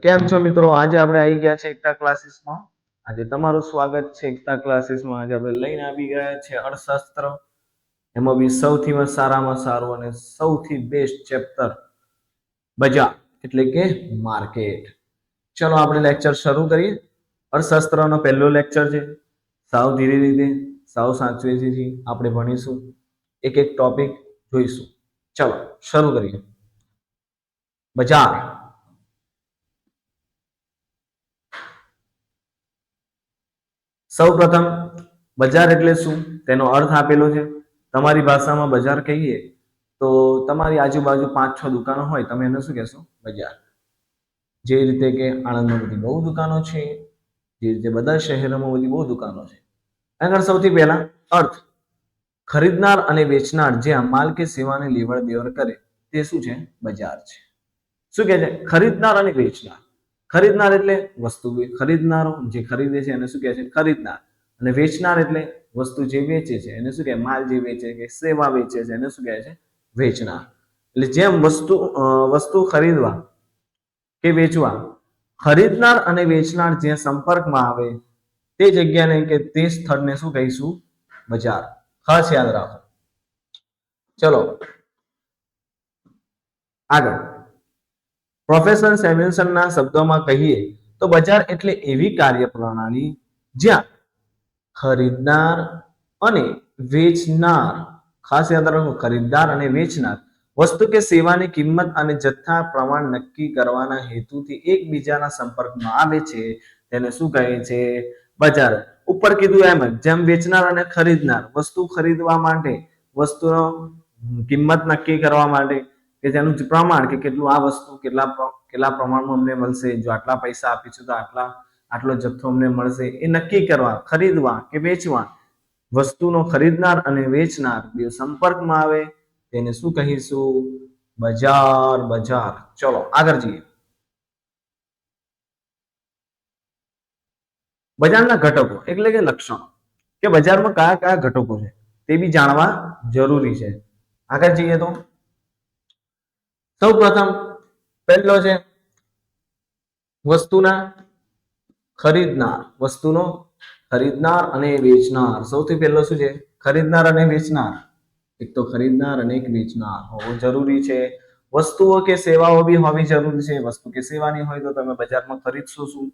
કેમ છો મિત્રો? આજે આપણે આવી ગયા છે એકતા ક્લાસીસમાં. આજે તમારું સ્વાગત છે એકતા ક્લાસીસમાં. આજે આપણે લઈને આવી ગયા છે અર્થશાસ્ત્ર. એમાં બી સૌથી સારામાં સારું અને સૌથી બેસ્ટ ચેપ્ટર બજાર એટલે કે માર્કેટ. ચલો આપણે લેક્ચર શરૂ કરીએ. અર્થશાસ્ત્રનો પહેલો લેક્ચર છે. સાવ ધીરે ધીરે સાવ સાચવેથી આપણે ભણીશું. એક એક ટોપિક જોઈશું. ચલો શરૂ કરીએ. બજાર. સૌપ્રથમ બજાર એટલે શું તેનો અર્થ આપેલો છે. તમારી ભાષામાં બજાર કહીએ તો તમારી આજુબાજુ 5-6 દુકાનો હોય, તમે એને શું કહેશો? બજાર. જે રીતે કે આણંદમાં બધી બહુ દુકાનો છે, જે રીતે બધા શહેરોમાં બધી બહુ દુકાનો છે. આગળ સૌથી પહેલા અર્થ. ખરીદનાર અને વેચનાર જે માલ કે સેવાને લેવડ દેવડ કરે તે શું છે? બજાર છે. શું કહે છે? ખરીદનાર અને વેચનાર. ખરીદનાર એટલે વસ્તુ ખરીદનારો જે ખરીદે છે એને શું કહે છે? ખરીદનાર. અને વેચનાર એટલે વસ્તુ જે વેચે છે એને શું કહે? માલ જે વેચે કે સેવા વેચે છે એને શું કહે છે? વેચનાર. એટલે જેમ વસ્તુ ખરીદવા કે વેચવા ખરીદનાર અને વેચનાર જે સંપર્કમાં આવે તે જગ્યાને કે તે સ્થળને શું કહીશું? બજાર. ખાસ યાદ રાખો. ચલો આગળ. પ્રોફેસર સેમ્યુએલ્સનના શબ્દોમાં કહીએ તો બજાર એટલે એવી કાર્યપ્રણાલી જ્યાં ખરીદનાર અને વેચનાર, ખાસ યાદ રાખો, ખરીદદાર અને વેચનાર વસ્તુ કે સેવાની કિંમત અને જથ્થા પ્રમાણ નક્કી કરવાના હેતુથી એકબીજાના સંપર્કમાં આવે છે તેને શું કહે છે? બજાર. ઉપર કીધું એમ જ, જેમ વેચનાર અને ખરીદનાર વસ્તુ ખરીદવા માટે, વસ્તુનો કિંમત નક્કી કરવા માટે કે જેનું પ્રમાણ કે કેટલું આ વસ્તુ કેટલા પ્રમાણમાં અમને મળશે, જો આટલા પૈસા આપીશું તો આટલો જથ્થો અમને મળશે, એ નક્કી કરવા, ખરીદવા કે વેચવા વસ્તુનો ખરીદનાર અને વેચનાર બે સંપર્કમાં આવે તેને શું કહીશું? બજાર. બજાર. ચલો આગળ જઈએ. બજારના ઘટકો એટલે કે લક્ષણો, કે બજારમાં કયા કયા ઘટકો છે તે બી જાણવા જરૂરી છે. આગળ જઈએ તો સૌ પ્રથમ પહેલો છે વસ્તુના ખરીદનાર. વસ્તુનો ખરીદનાર અને વેચનાર. સૌથી પહેલો શું છે? ખરીદનાર અને વેચનાર. એક તો ખરીદનાર અને એક વેચનાર હોવો જરૂરી છે. વસ્તુઓ કે સેવાઓ બી હોવી જરૂરી છે. વસ્તુ કે સેવાની હોય તો તમે બજારમાં ખરીદશો શું?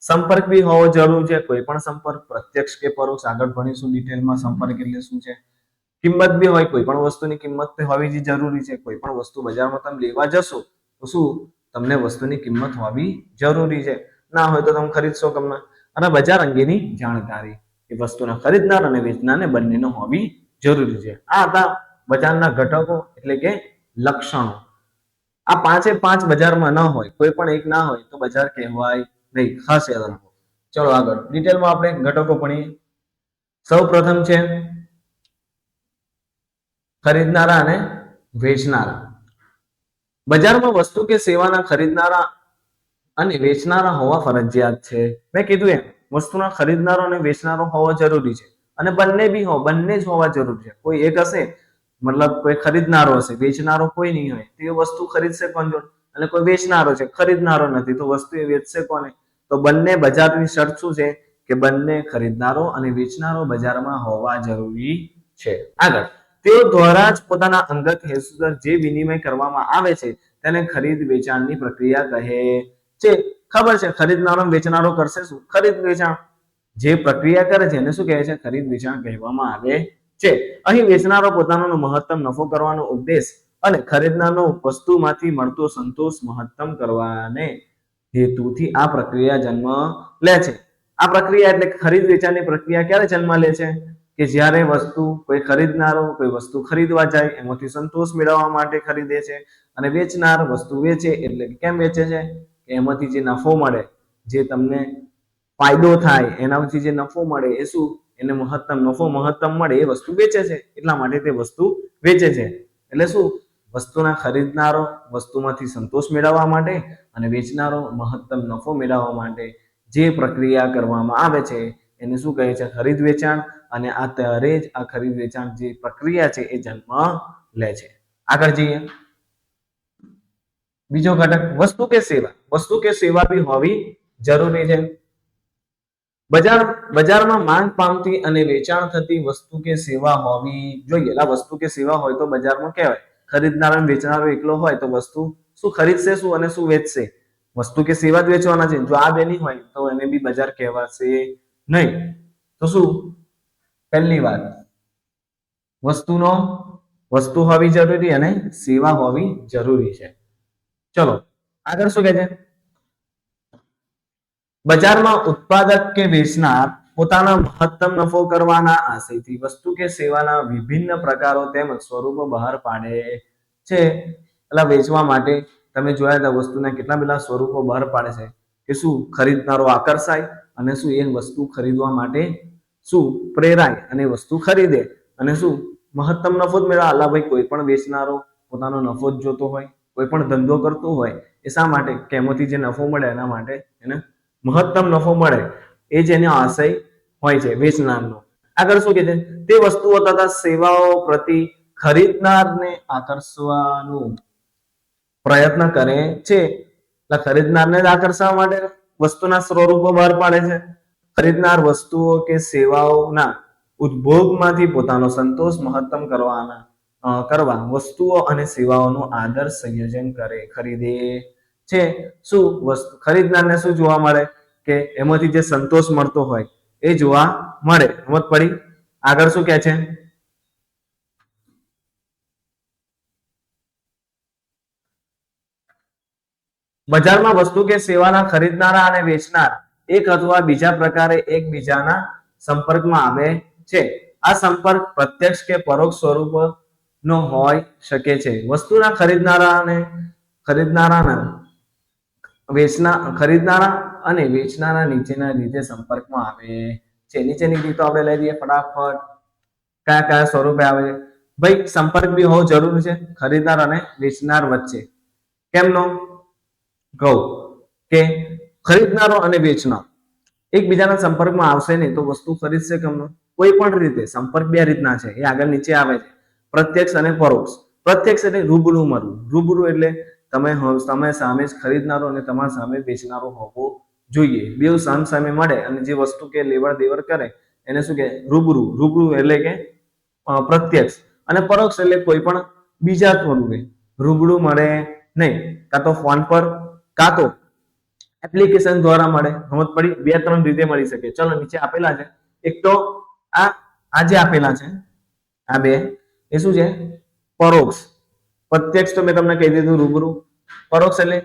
સંપર્ક બી હોવો જરૂરી છે. કોઈ પણ સંપર્ક, પ્રત્યક્ષ કે પરોક્ષ, આગળ ભણીશું ડિટેલમાં સંપર્ક એટલે શું છે. કિંમત બી હોય, કોઈ પણ વસ્તુની કિંમત હોવી જરૂરી છે. કોઈ પણ વસ્તુ બજારમાં તમે લેવા જશો તો શું તમને વસ્તુની કિંમત હોવી જરૂરી છે. ના હોય તો તમે ખરીદશો કેમ ના? અને બજાર અંગેની જાણકારી કે વસ્તુના ખરીદનાર અને વેચનારને બંનેનો હોવી જરૂરી છે. આ હતા બજારના ઘટકો એટલે કે લક્ષણો. આ 5 બજારમાં ન હોય, કોઈ પણ એક ના હોય તો બજાર કહેવાય નહીં. ખાસ યાદ રાખો. ચલો આગળ ડિટેલમાં આપણે ઘટકો ભણીએ. સૌ પ્રથમ છે ખરીદનારા અને વેચનારા. બજારમાં વસ્તુ કે સેવાના ખરીદનારા અને વેચનારા હોવા ફરજિયાત છે. મેં કીધું એમ, વસ્તુના ખરીદનારો અને વેચનારો હોવા જરૂરી છે. અને બંને જ હોવા જરૂરી છે. કોઈ એક હશે, મતલબ કોઈ ખરીદનારો હશે, વેચનારો કોઈ નહીં હોય, તો એ વસ્તુ ખરીદશે કોણ જોડે? અને કોઈ વેચનારો છે, ખરીદનારો નથી, તો વસ્તુ એ વેચશે કોને? તો બંને બજારની શરત શું છે કે બંને ખરીદનારો અને વેચનારો બજારમાં હોવા જરૂરી છે. આગળ તેઓ દ્વારા જ પોતાના અંગત હેતુસર જે વિનિમય કરવામાં આવે છે તેને ખરીદ વેચાણની પ્રક્રિયા કહે છે. ખબર છે, ખરીદનારો વેચનારો કરશે શું? ખરીદ વેચાણ. જે પ્રક્રિયા કરે છે એને શું કહે છે? ખરીદ વેચાણ કહેવામાં આવે છે. અહીં વેચનારો પોતાનો મહત્તમ નફો કરવાનો ઉદ્દેશ અને ખરીદનારનો વસ્તુમાંથી મળતો સંતોષ મહત્તમ કરવાને હેતુથી આ પ્રક્રિયા જન્મ લે છે. આ પ્રક્રિયા એટલે ખરીદ વેચાણની પ્રક્રિયા ક્યારે જન્મ લે છે? કે જ્યારે કોઈ ખરીદનારો કોઈ વસ્તુ ખરીદવા જાય, એમાંથી સંતોષ મેળવવા માટે ખરીદે છે. અને વેચનાર વસ્તુ વેચે એટલે કેમ વેચે છે? કે એમાંથી જે નફો મળે, જે તમને ફાયદો થાય, એનાથી જે નફો મળે એ શું? એને મહત્તમ મળે એ વસ્તુ વેચે છે. એટલા માટે તે વસ્તુ વેચે છે. એટલે શું? વસ્તુના ખરીદનારો વસ્તુમાંથી સંતોષ મેળવવા માટે અને વેચનારો મહત્તમ નફો મેળવવા માટે જે પ્રક્રિયા કરવામાં આવે છે એને શું કહે છે? ખરીદ વેચાણ. અને આ ત્યારે જ આ ખરીદ વેચાણ જે પ્રક્રિયા છે એ જન્મ લે છે. આગળ જઈએ. બીજો ઘટક વસ્તુ કે સેવા, વસ્તુ કે સેવા બી હોવી જરૂરી છે. બજારમાં માંગ પામતી અને વેચાણ થતી વસ્તુ કે સેવા હોવી જોઈએ. આ વસ્તુ કે સેવા હોય તો બજારમાં કહેવાય. ખરીદનાર અને વેચનારો એકલો હોય તો વસ્તુ શું ખરીદશે શું અને શું વેચશે? વસ્તુ કે સેવા જ વેચવાના છે. જો આ બે નહીં હોય તો એને બી બજાર કહેવાશે નહીં. તો શું પહેલી વાત વસ્તુ હોવી જરૂરી અને સેવા હોવી જરૂરી છે. ચલો આગળ શું કહે છે? બજારમાં ઉત્પાદક કે વેચનાર પોતાના મહત્તમ નફો કરવાના આશયથી વસ્તુ કે સેવાના વિભિન્ન પ્રકારો તેમજ સ્વરૂપો બહાર પાડે છે. એટલે વેચવા માટે તમે જોયા હતા વસ્તુના કેટલા બધા સ્વરૂપો બહાર પાડે છે કે શું ખરીદનારો આકર્ષાય અને શું એ વસ્તુ ખરીદવા માટે શું પ્રેરાય અને વસ્તુ ખરીદે અને શું મહત્તમ નફો જ મેળવે. અલા ભાઈ કોઈ પણ વેચનારો પોતાનો નફો જ જોતો હોય, કોઈ પણ ધંધો કરતો હોય એ શા માટે કે એમાંથી જે નફો મળે એના માટે એને મહત્તમ નફો મળે એ જ એનો આશય હોય છે વેચનારનો. આગળ શું કહે છે? તે વસ્તુઓ તથા સેવાઓ પ્રતિ ખરીદનારને આકર્ષવાનું પ્રયત્ન કરે છે. એટલે ખરીદનારને જ આકર્ષવા માટે વસ્તુના સ્વરૂપો બહાર પાડે છે. ખરીદનાર વસ્તુઓ કે સેવાઓના ઉપભોગમાંથી પોતાનો સંતોષ મહત્તમ કરવા વસ્તુઓ અને સેવાઓનું આદર્શ સંયોજન ખરીદે છે. શું વસ્તુ ખરીદનારને શું જોવા મળે કે એમાંથી જે સંતોષ મળતો હોય એ જોવા મળે. સમજ પડી? આગળ શું કહે છે? બજારમાં વસ્તુ કે સેવાના ખરીદનારા અને વેચનાર એક અથવા બીજા પ્રકારે એકબીજાના સંપર્કમાં આવે છે. આ સંપર્ક પ્રત્યક્ષ કે પરોક્ષ સ્વરૂપનો હોઈ શકે છે. વસ્તુના ખરીદનારા અને વેચનારા નીચેના રીતે સંપર્કમાં આવે છે. નીચેની રીતો આપણે લઈ લઈએ ફટાફટ. કયા કયા સ્વરૂપે આવે છે? ભાઈ સંપર્ક બી હોવો જરૂરી છે ખરીદનાર અને વેચનાર વચ્ચે. કેમનો? કહું કે ખરીદનારો અને વેચનાર એકબીજાના સંપર્કમાં આવશે નહીં તો વસ્તુ ખરીદશે કેમનો? કોઈ પણ રીતે સંપર્ક બે રીતના છે એ આગળ નીચે આવે છે. પ્રત્યક્ષ અને પરોક્ષ. પ્રત્યક્ષ એટલે રૂબરૂ મળવું. રૂબરૂ એટલે તમે સામે જ ખરીદનારો અને તમારા સામે વેચનારો હોવો જોઈએ. બે સામે મળે અને જે વસ્તુ કે લેવડ દેવડ કરે એને શું કે રૂબરૂ. રૂબરૂ એટલે કે પ્રત્યક્ષ. અને પરોક્ષ એટલે કોઈ પણ બીજા સ્વરૂપે રૂબરૂ મળે નહીં. કાં તો ફોન પર કાં તો એપ્લિકેશન દ્વારા મળે. સમજ પડી? બે ત્રણ રીતે મળી શકે. ચલો નીચે આપેલા છે. એક તો આ જે આપેલા છે આ બે એ શું છે? પરોક્ષ. પ્રત્યક્ષ તો મેં તમને કહી દીધું રૂબરૂ. પરોક્ષ એટલે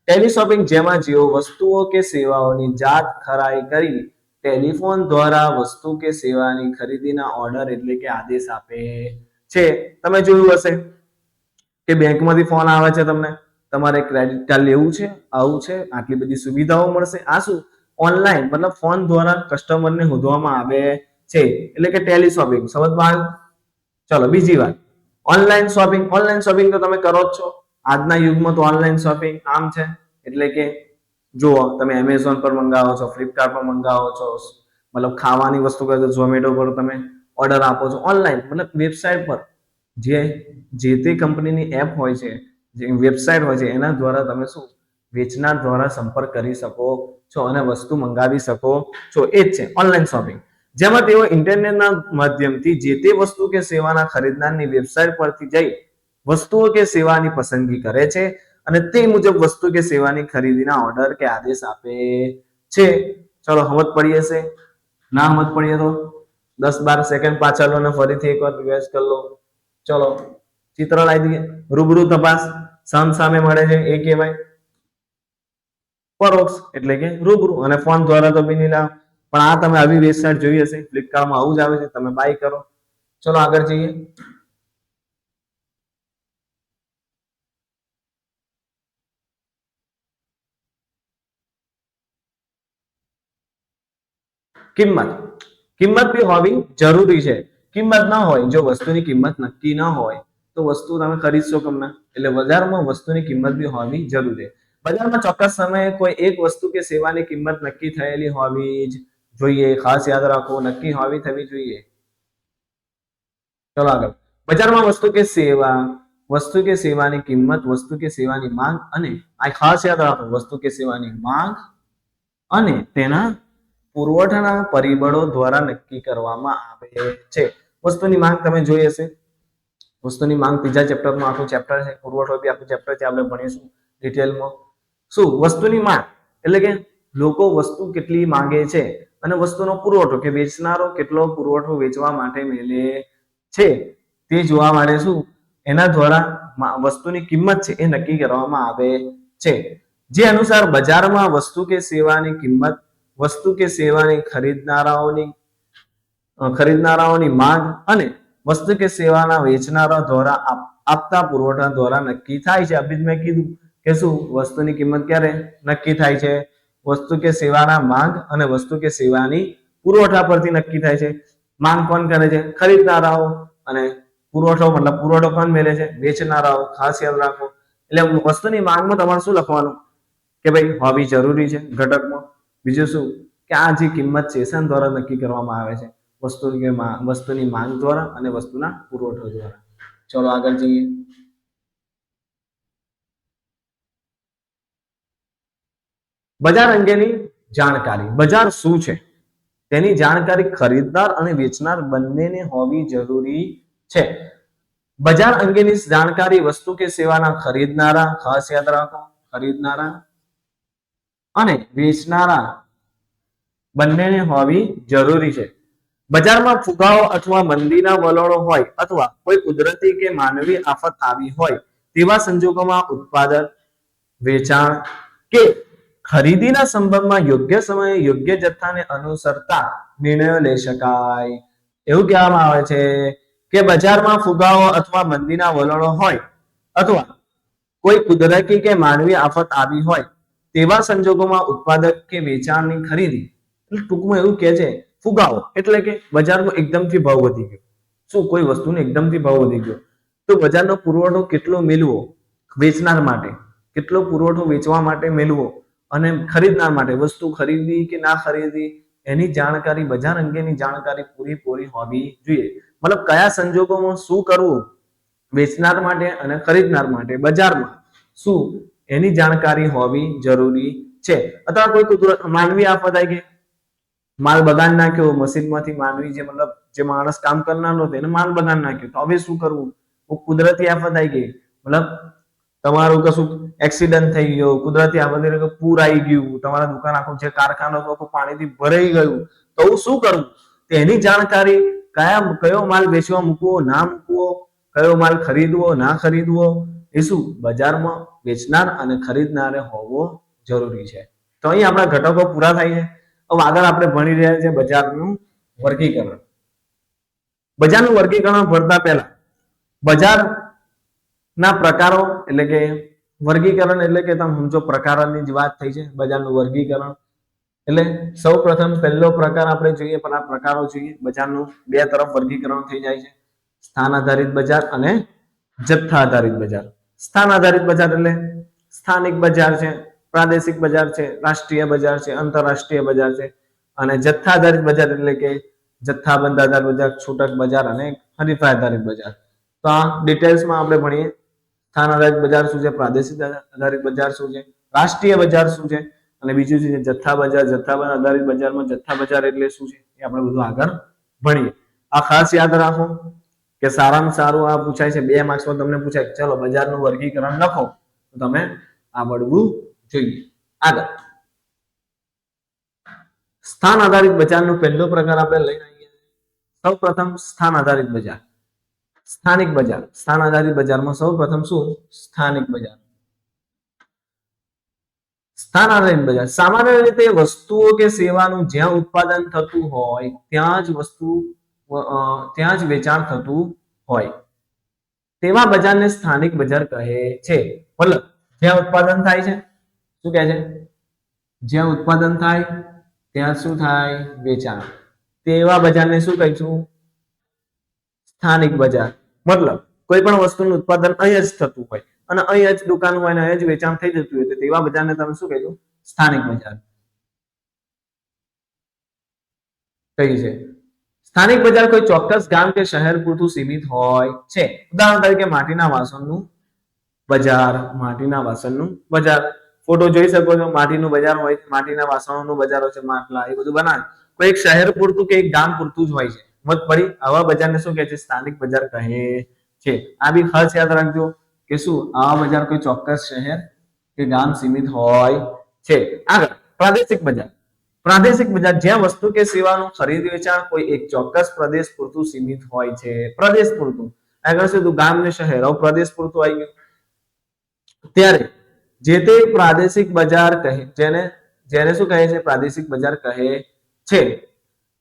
ટેલિશોપિંગ જેમાં જેઓ વસ્તુઓ કે સેવાઓની જાત ખરાઈ કરી ટેલિફોન દ્વારા વસ્તુ કે સેવાની ખરીદીના ઓર્ડર એટલે કે આદેશ આપે છે. તમે જોયું હશે કે બેંકમાંથી ફોન આવે છે તમને, તમારે ક્રેડિટ કાર્ડ લેવું છે, આવું છે, આટલી બધી સુવિધાઓ મળશે. આ શું ઓનલાઈન મતલબ ફોન દ્વારા કસ્ટમરને શોધવામાં આવે છે એટલે કે ટેલિશોપિંગ. સમજમાં આવ્યું? ચલો બીજી વાત ઓનલાઈન શોપિંગ. ઓનલાઈન શોપિંગ તો તમે કરો જ છો. આજના યુગમાં તો ઓનલાઈન શોપિંગ આમ છે એટલે કે જુઓ તમે એમેઝોન પર મંગાવો છો, ફ્લિપકાર્ટ પર મંગાવો છો, મતલબ ખાવાની વસ્તુ કરો છો ઝોમેટો પર તમે ઓર્ડર આપો છો ઓનલાઈન મતલબ વેબસાઇટ પર જે તે કંપનીની એપ હોય છે, જે વેબસાઇટ હોય છે એના દ્વારા તમે શું વેચનાર દ્વારા સંપર્ક કરી શકો છો અને વસ્તુ મંગાવી શકો છો. એ જ છે ઓનલાઈન શોપિંગ. જેમાં તેઓ ઇન્ટરનેટના માધ્યમથી જે તે વસ્તુ કે સેવાના ખરીદનારની વેબસાઇટ પરથી જઈ વસ્તુઓ કે સેવાની પસંદગી કરે છે અને તે મુજબ વસ્તુ કે સેવાની ખરીદીના ઓર્ડર કે આદેશ આપે છે. ચલો સમજ પડી હશે? ના સમજ પડીએ તો 10-12 સેકન્ડ પાછળ લો અને ફરીથી એકવાર રિવાઇઝ કરી લો. ચલો ચિત્ર લાવી દઈએ. રૂબરૂ તપાસ સામે મળે છે એ કહેવાય પરોક્ષ એટલે કે રૂબરૂ. અને ફોન દ્વારા તો બી નહીં લાવ. પણ આ તમે આવી વેબસાઇટ જોઈ હશે, ફ્લિપકાર્ટમાં આવું જ આવે છે, તમે બાય કરો. ચલો આગળ જઈએ. કિંમત બી હોવી જરૂરી છે. કિંમત ના હોય, જો વસ્તુની કિંમત નક્કી ના હોય તો વસ્તુ તમે ખરીદશો કેમ? એટલે બજારમાં વસ્તુની કિંમત બી હોવી જરૂરી છે. બજારમાં ચોક્કસ સમયે કોઈ એક વસ્તુ કે સેવાની કિંમત નક્કી થયેલી હોવી જ જોઈએ. ખાસ યાદ રાખો, નક્કી થવી જોઈએ. ચલો આગળ. બજારમાં વસ્તુ કે સેવા વસ્તુ કે સેવાની કિંમત, વસ્તુ કે સેવાની માંગ અને આ ખાસ યાદ રાખો, વસ્તુ કે સેવાની માંગ અને તેના પુરવઠાના પરિબળો દ્વારા નક્કી કરવામાં આવે છે. વસ્તુની માંગ તમે જોઈ હશે, વસ્તુની માંગ ત્રીજા ચેપ્ટરમાં આખું ચેપ્ટર છે, પુરવઠો બી આખું ચેપ્ટર છે, આપણે ભણીશું ડિટેલમાં. શું વસ્તુની માંગ એટલે કે લોકો વસ્તુ કેટલી માંગે છે અને વસ્તુનો પુરવઠો કે વેચનારો કેટલો પુરવઠો વેચવા માટે મેળવે છે તે જોવા માટે શું એના દ્વારા વસ્તુની કિંમત છે એ નક્કી કરવામાં આવે છે. જે અનુસાર બજારમાં વસ્તુ કે સેવાની કિંમત વસ્તુ કે સેવાની ખરીદનારાઓની માંગ અને વસ્તુ કે સેવાના વેચનારા દ્વારા આપતા પુરવઠા દ્વારા નક્કી થાય છે. અભી મેં કીધું કે શું વસ્તુની કિંમત ક્યારે નક્કી થાય છે? વસ્તુ કે સેવાના માંગ અને વસ્તુ કે સેવાની પુરવઠા પરથી નક્કી થાય છે. માંગ કોણ કરે છે? ખરીદનારાઓ. અને પુરવઠો મતલબ પુરવઠો કોણ મેળવે છે? વેચનારાઓ. ખાસ યાદ રાખો. એટલે વસ્તુની માંગમાં તમારે શું લખવાનું કે ભાઈ હોવી જરૂરી છે ઘટકમાં. બીજું શું કે આ જે કિંમત છે શેના દ્વારા નક્કી કરવામાં આવે છે? વસ્તુની માંગ દ્વારા અને વસ્તુના પુરવઠો દ્વારા. ચલો આગળ જઈએ. બજાર અંગેની જાણકારી. બજાર શું છે તેની જાણકારી ખરીદનાર અને વેચનાર બંનેને હોવી જરૂરી છે. બજાર અંગેની જાણકારી વસ્તુ કે સેવાના ખરીદનારા, ખાસ યાદ રાખો, ખરીદનારા અને વેચનારા બંનેને હોવી જરૂરી છે. બજારમાં ફુગાવો અથવા મંદીના વલણો હોય અથવા કોઈ કુદરતી કે માનવી આફત આવી હોય તેવા સંજોગોમાં ઉત્પાદન, વેચાણ કે ખરીદીના સંબંધમાં યોગ્ય સમયે યોગ્ય જથ્થાને અનુસરતા નિર્ણયો લઈ શકાય. એવું કહેવામાં આવે છે કે બજારમાં ફુગાવો અથવા મંદીના વલણો હોય અથવા કોઈ કુદરતી કે માનવી આફત આવી હોય તેવા સંજોગોમાં ઉત્પાદક કે વેચાણની ખરીદી, ટૂંકમાં એવું કહે છે ફુગાવો એટલે કે બજારમાં એકદમથી ભાવ વધી ગયો. શું કોઈ વસ્તુનો એકદમથી ભાવ વધી ગયો તો બજારનો પુરવઠો કેટલો મેળવો વેચનાર માટે, કેટલો પુરવઠો વેચવા માટે મેળવો અને ખરીદનાર માટે વસ્તુ ખરીદવી કે ના ખરીદવી એની જાણકારી, બજાર અંગેની જાણકારી પૂરી હોવી જોઈએ. મતલબ કયા સંજોગોમાં શું કરવું વેચનાર માટે અને ખરીદનાર માટે બજારમાં શું એની જાણકારી હોવી જરૂરી છે. અથવા કોઈ કુદરત માનવી આફત આવી ગઈ, માલ બગાડ નાખ્યો, મશીનમાંથી માનવી જે મતલબ જે માણસ કામ કરનાર હતો એને માલ બગાડ નાખ્યો, તો હવે શું કરવું? કુદરતી આફત આવી ગઈ, મતલબ તમારું કશું એક્સિડન્ટ થઈ ગયો, કુદરતી આફત એટલે પૂર આવી ગયું, તમારા દુકાન આખું જે કારખાનું આખું પાણીથી ભરાઈ ગયું, તો શું કરવું? તેની જાણકારી કયો માલ વેચવા મૂકવો, ના મૂકવો, કયો માલ ખરીદવો, ના ખરીદવો એ શું બજારમાં વેચનાર અને ખરીદનારે હોવો જરૂરી છે. તો અહીં આપણા ઘટકો પૂરા થાય છે. હવે આગળ આપણે ભણી રહ્યા છીએ બજારનું વર્ગીકરણ. બજારનું વર્ગીકરણ ભણતા પહેલા બજારના પ્રકારો એટલે કે વર્ગીકરણ એટલે કે તમે સમજો પ્રકારોની જ વાત થઈ છે. બજારનું વર્ગીકરણ એટલે સૌ પ્રથમ પહેલો પ્રકાર આપણે જોઈએ, પણ આ પ્રકારો જોઈએ. બજારનું બે તરફ વર્ગીકરણ થઈ જાય છે, સ્થાન આધારિત બજાર અને જથ્થા આધારિત બજાર. સ્થાન આધારિત બજાર એટલે સ્થાનિક બજાર છે, પ્રાદેશિક બજાર છે, રાષ્ટ્રીય બજાર છે, આંતરરાષ્ટ્રીય બજાર છે. અને જથ્થા આધારિત બજાર એટલે કે જથ્થાબંધ આધારિત બજાર, છૂટક બજાર અને હરીફાઈ આધારિત બજાર. તો આ ડિટેલ્સમાં આપણે ભણીએ. સ્થાન આધારિત બજાર શું છે, પ્રાદેશિક આધારિત બજાર શું છે, રાષ્ટ્રીય બજાર શું છે અને બીજું છે જથ્થા બજાર. જથ્થાબંધ આધારિત બજારમાં જથ્થા બજાર એટલે શું છે એ આપણે બધું આગળ ભણીએ. આ ખાસ યાદ રાખો કે સારામાં સારું આ પૂછાય છે, 2 માર્ક્સમાં તમને પૂછાય ચલો બજારનું વર્ગીકરણ લખો, તો તમે આવડવું જોઈએ. આગળ સ્થાન આધારિત બજારનો પહેલો પ્રકાર આપણે લઈને આવીએ. સૌ પ્રથમ સ્થાન આધારિત બજાર, સ્થાનિક બજાર. સ્થાન આધારિત બજારમાં સૌ પ્રથમ શું? સ્થાનિક બજાર. સ્થાન આધારિત બજાર સામાન્ય રીતે વસ્તુઓ કે સેવાનું જ્યાં ઉત્પાદન થતું હોય ત્યાં જ વેચાણ થતું હોય તેવા બજારને સ્થાનિક બજાર કહે છે. મતલબ જ્યાં ઉત્પાદન થાય છે શું કહે છે? જ્યાં ઉત્પાદન થાય ત્યાં શું થાય? વેચાણ. તેવા બજારને શું કહીશું? સ્થાનિક બજાર. મતલબ કોઈ પણ વસ્તુનું ઉત્પાદન અહીંયા જ થતું હોય અને અહીંયા જ દુકાન હોય અને અહીંયા જ વેચાણ થઈ જતું હોય તો તેવા બજારને તમે શું કહીશું? સ્થાનિક બજાર કહી છે. સ્થાનિક બજાર કોઈ ચોક્કસ ગામ કે શહેર પૂરતું સીમિત હોય છે. ઉદાહરણ તરીકે માટીના વાસણનું બજાર, માટીના વાસણનું બજાર. ફોટો જોઈ શકો છો, માટીનું બજાર હોય, માટીના વાસણોનું બજાર હોય છે, માટલા એ બધું બનાવે. કોઈ એક શહેર પૂરતું કે એક ગામ પૂરતું જ હોય છે. મત પડી. આવા બજારને શું કહે છે? સ્થાનિક બજાર કહે છે. આ બી ખાસ યાદ રાખજો કે શું આવા બજાર કોઈ ચોક્કસ શહેર કે ગામ સીમિત હોય છે. આગળ પ્રાદેશિક બજાર. પ્રાદેશિક બજાર જ્યાં વસ્તુ કે સેવાનું ખરીદ વેચાણ કોઈ એક ચોક્કસ પ્રદેશ પૂરતું સીમિત હોય છે. પ્રદેશ પૂરતું. આગળ શું ગામ ને શહેર, હવે પ્રદેશ પૂરતું આવી ગયું. ત્યારે જે તે પ્રાદેશિક બજાર કહે, જેને શું કહે છે? પ્રાદેશિક બજાર કહે છે.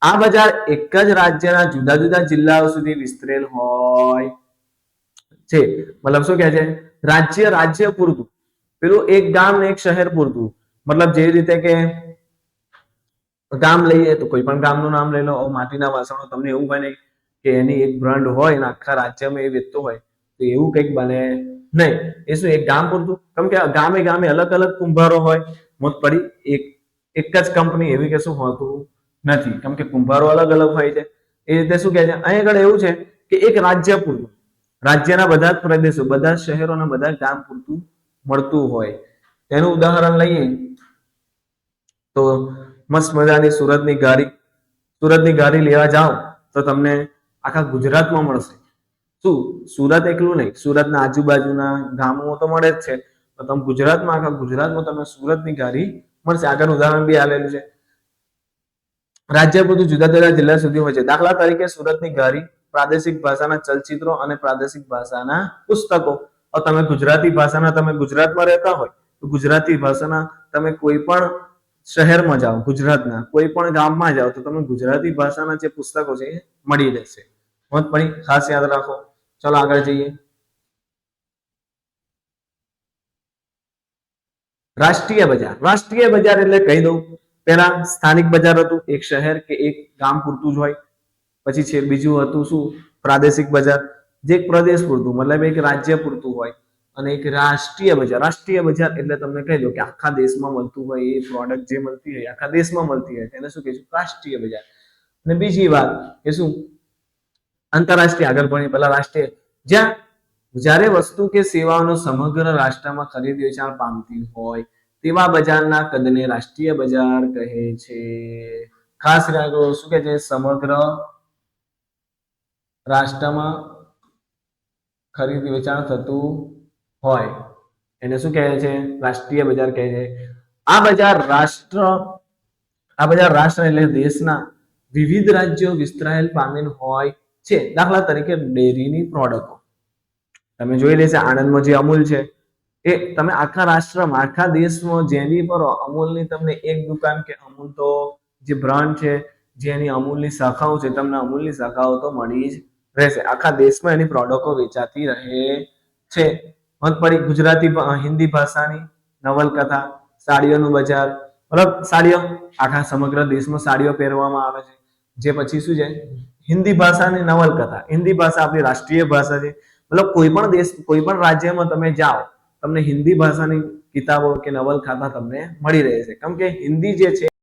આ બજાર એક જ રાજ્યના જુદા જુદા જિલ્લાઓ સુધી વિસ્તરેલ હોય છે. મતલબ શું કહે છે? રાજ્ય પૂરતું. પેલું એક ગામ ને એક શહેર પૂરતું. મતલબ જે રીતે કે ગામ લઈએ તો કોઈ પણ ગામનું નામ લઈ લો. માટીના વાસણો, તમને એવું બને કે એની એક બ્રાન્ડ હોય ને આખા રાજ્યમાં એ વેચતો હોય તો એવું કંઈક બને નહીં. એ શું એક ગામ પૂરતું? કેમ કે ગામે ગામે અલગ અલગ કુંભારો હોય. મોત પડી. એક જ કંપની એવી કે શું હોતું નથી, કેમ કે કુંભારો અલગ અલગ હોય છે. એ રીતે શું કહે છે? અહીં આગળ એવું છે કે એક રાજ્ય પૂરતું, રાજ્યના બધા જ પ્રદેશો, બધા શહેરો અને બધા ગામ પૂરતું મળતું હોય. તેનું ઉદાહરણ લઈએ તો મસ્ત મજાની સુરતની ઘારી લેવા જાઓ તો તમને આખા ગુજરાતમાં મળશે. શું સુરત એકલું નહીં, સુરતના આજુબાજુના ગામો તો મળે જ છે, તો તમે ગુજરાતમાં, આખા ગુજરાતમાં તમને સુરતની ઘારી મળશે. આગળ ઉદાહરણ બી આલેલું છે. રાજ્ય પૂરતું જુદા જુદા જિલ્લા સુધી હોય છે. દાખલા તરીકે સુરતની ઘારી પ્રાદેશિક ભાષાના ચલચિત્રો અને પ્રાદેશિક ભાષાના પુસ્તકો. તમે ગુજરાતી ભાષાના, તમે ગુજરાતમાં રહેતા હોય તો ગુજરાતી ભાષાના તમે કોઈ પણ શહેરમાં જાઓ, ગુજરાતના કોઈ પણ ગામમાં જાઓ તો તમે ગુજરાતી ભાષાના જે પુસ્તકો છે એ મળી રહેશે. ખાસ યાદ રાખો. ચલો આગળ જઈએ. રાષ્ટ્રીય બજાર. રાષ્ટ્રીય બજાર એટલે કહી દઉં, પેલા સ્થાનિક બજાર હતું, એક શહેર કે એક ગામ પૂરતું જ હોય. પછી છે બીજું હતું શું? પ્રાદેશિક બજાર, જે એક પ્રદેશ પૂરતું, મતલબ એક રાજ્ય પૂરતું હોય. અને એક રાષ્ટ્રીય બજાર. રાષ્ટ્રીય બજાર એટલે તમને કહી દઉં કે આખા દેશમાં મળતું હોય, એ પ્રોડક્ટ જે મળતી હોય આખા દેશમાં મળતી હોય તેને શું કહીશું? રાષ્ટ્રીય બજાર. અને બીજી વાત કે શું? આંતરરાષ્ટ્રીય. આગળ ભણીએ પહેલા રાષ્ટ્રીય, જ્યાં જ્યારે વસ્તુ કે સેવાઓનો સમગ્ર રાષ્ટ્રમાં ખરીદ વેચાણ પામતી હોય તેવા બજારના કદને રાષ્ટ્રીય બજાર કહે છે. ખાસ રાખો, શું કે છે? સમગ્ર રાષ્ટ્રમાં ખરીદ વેચાણ થતું હોય એને શું કહે છે? રાષ્ટ્રીય બજાર કહે છે. આ બજાર રાષ્ટ્ર એટલે દેશના વિવિધ રાજ્યો વિસ્તરાયેલ પામેલ હોય છે. દાખલા તરીકે ડેરીની પ્રોડક્ટો તમે જોઈ લેશે. આણંદમાં જે અમૂલ છે એ તમે આખા રાષ્ટ્રમાં, આખા દેશમાં જેની પર અમૂલની તમને એક દુકાન કે અમૂલ તો જે બ્રાન્ડ છે, જેની અમૂલની શાખાઓ છે, તમને અમૂલની શાખાઓ તો મળી જ રહેશે. આખા દેશમાં એની પ્રોડક્ટો વેચાતી રહે છે. મતપડી. ગુજરાતી હિન્દી ભાષાની નવલકથા, સાડીઓનું બજાર, મતલબ સાડીઓ આખા સમગ્ર દેશમાં સાડીઓ પહેરવામાં આવે છે. જે પછી શું છે? હિન્દી ભાષાની નવલકથા. હિન્દી ભાષા આપણી રાષ્ટ્રીય ભાષા છે. મતલબ કોઈ પણ દેશ, કોઈ પણ રાજ્યમાં તમે જાઓ તમને હિન્દી ભાષાની કિતાબો કે નવલકથા તમને મળી રહે છે, કેમ કે હિન્દી જે છે